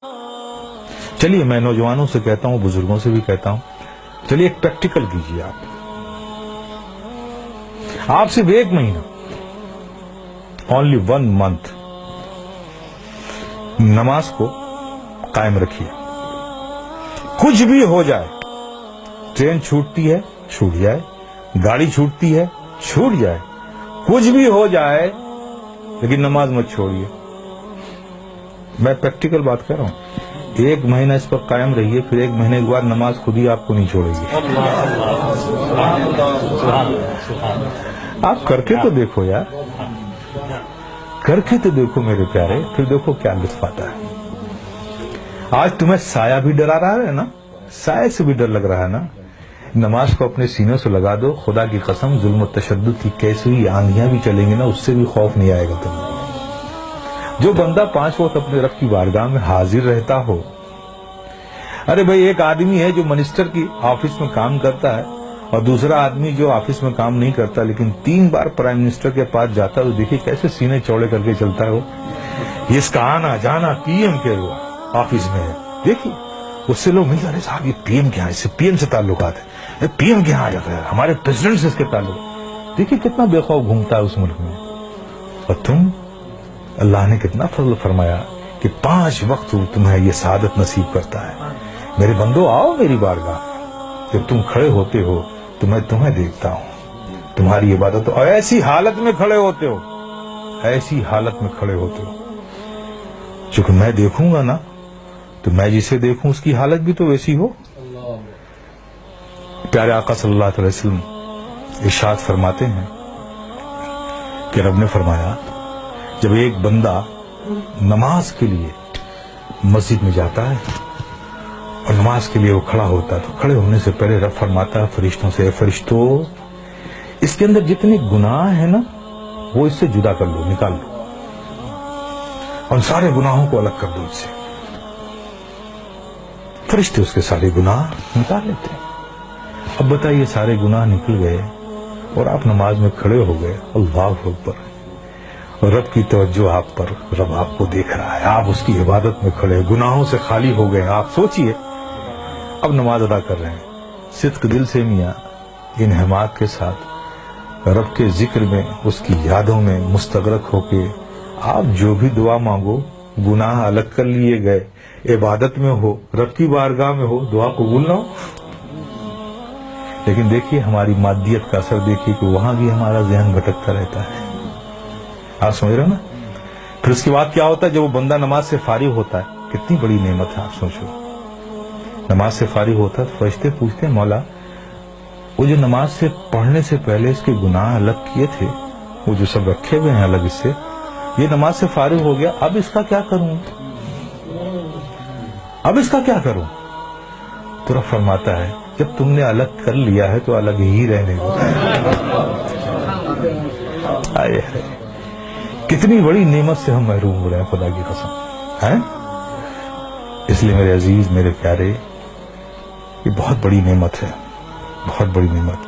چلیے میں نوجوانوں سے کہتا ہوں، بزرگوں سے بھی کہتا ہوں، چلیے ایک پریکٹیکل کیجیے آپ صرف 1 مہینہ، only 1 month نماز کو قائم رکھیے. کچھ بھی ہو جائے، ٹرین چھوٹتی ہے چھوٹ جائے، گاڑی چھوٹتی ہے چھوٹ جائے، کچھ بھی ہو جائے لیکن نماز مت چھوڑیے. میں پریکٹیکل بات کر رہا ہوں. 1 مہینہ اس پر قائم رہیے، پھر 1 مہینے کے بعد نماز خود ہی آپ کو نہیں چھوڑے گی. آپ کر کے تو دیکھو یار، کر کے تو دیکھو میرے پیارے، پھر دیکھو کیا لطف آتا ہے. آج تمہیں سایہ بھی ڈرا رہا ہے نا، سایہ سے بھی ڈر لگ رہا ہے نا، نماز کو اپنے سینے سے لگا دو. خدا کی قسم ظلم و تشدد کی کیسی آندیاں بھی چلیں گی نا، اس سے بھی خوف نہیں آئے گا تمہیں. جو بندہ 5 وقت اپنے رب کی بارگاہ میں حاضر رہتا ہو. ارے بھائی، ایک آدمی ہے جو منسٹر کی آفس میں کام کرتا ہے اور دوسرا آدمی جو آفس میں کام نہیں کرتا لیکن 3 بار پرائم منسٹر کے پاس جاتا ہے. دیکھیے کیسے سینے چوڑے کر کے چلتا ہے وہ. اس کا آنا جانا پی ایم کے وہ آفس میں ہے. دیکھیے اس سے لوگ ملتے، ارے صاحب یہ پی ایم کے یہاں، اس سے پی ایم سے تعلقات ہے، پی ایم کے یہاں آ جاتا ہے، ہمارے پریزیڈنٹ سے اس کے تعلق. دیکھیے کتنا بے خوف گھومتا ہے اس ملک میں. اور تم، اللہ نے کتنا فضل فرمایا کہ 5 وقت تمہیں یہ سعادت نصیب کرتا ہے. میرے بندو آؤ میری بارگاہ، جب تم کھڑے ہوتے ہو تو میں تمہیں دیکھتا ہوں، تمہاری عبادت. اور ایسی حالت میں کھڑے ہوتے ہو، ایسی حالت میں کھڑے ہوتے ہو، چونکہ میں دیکھوں گا نا تو میں جسے دیکھوں اس کی حالت بھی تو ویسی ہو. پیارے آقا صلی اللہ علیہ وسلم ارشاد فرماتے ہیں کہ رب نے فرمایا جب ایک بندہ نماز کے لیے مسجد میں جاتا ہے اور نماز کے لیے وہ کھڑا ہوتا ہے تو کھڑے ہونے سے پہلے رب فرماتا ہے فرشتوں سے، اے فرشتوں، اس کے اندر جتنے گناہ ہیں نا وہ اس سے جدا کر لو، نکال لو، اور سارے گناہوں کو الگ کر دو اس سے. فرشتے اس کے سارے گناہ نکال لیتے ہیں. اب بتائیے سارے گناہ نکل گئے اور آپ نماز میں کھڑے ہو گئے، اللہ اکبر، اور رب کی توجہ آپ پر، رب آپ کو دیکھ رہا ہے، آپ اس کی عبادت میں کھڑے، گناہوں سے خالی ہو گئے. آپ سوچئے اب نماز ادا کر رہے ہیں صدق دل سے، میاں انہماک کے ساتھ، رب کے ذکر میں، اس کی یادوں میں مستغرق ہو کے آپ جو بھی دعا مانگو، گناہ الگ کر لیے گئے، عبادت میں ہو، رب کی بارگاہ میں ہو، دعا قبول نہ ہو. لیکن دیکھیے ہماری مادیت کا اثر دیکھیے کہ وہاں بھی ہمارا ذہن بھٹکتا رہتا ہے. آپ سمجھ رہے ہیں نا. پھر اس کے بعد کیا ہوتا ہے جب وہ بندہ نماز سے فارغ ہوتا ہے، کتنی بڑی نعمت ہے آپ سوچو. نماز سے فارغ ہوتا ہے تو فرشتے پوچھتے ہیں مولا وہ جو نماز سے پڑھنے سے پہلے اس کے گناہ الگ کیے تھے، وہ جو سب رکھے ہوئے ہیں الگ، اس سے یہ نماز سے فارغ ہو گیا، اب اس کا کیا کروں، اب اس کا کیا کروں. تو رب فرماتا ہے جب تم نے الگ کر لیا ہے تو الگ ہی رہنے دو. کتنی بڑی نعمت سے ہم محروم ہو رہے ہیں خدا کی قسم ہے. اس لیے میرے عزیز، میرے پیارے، یہ بہت بڑی نعمت ہے، بہت بڑی نعمت.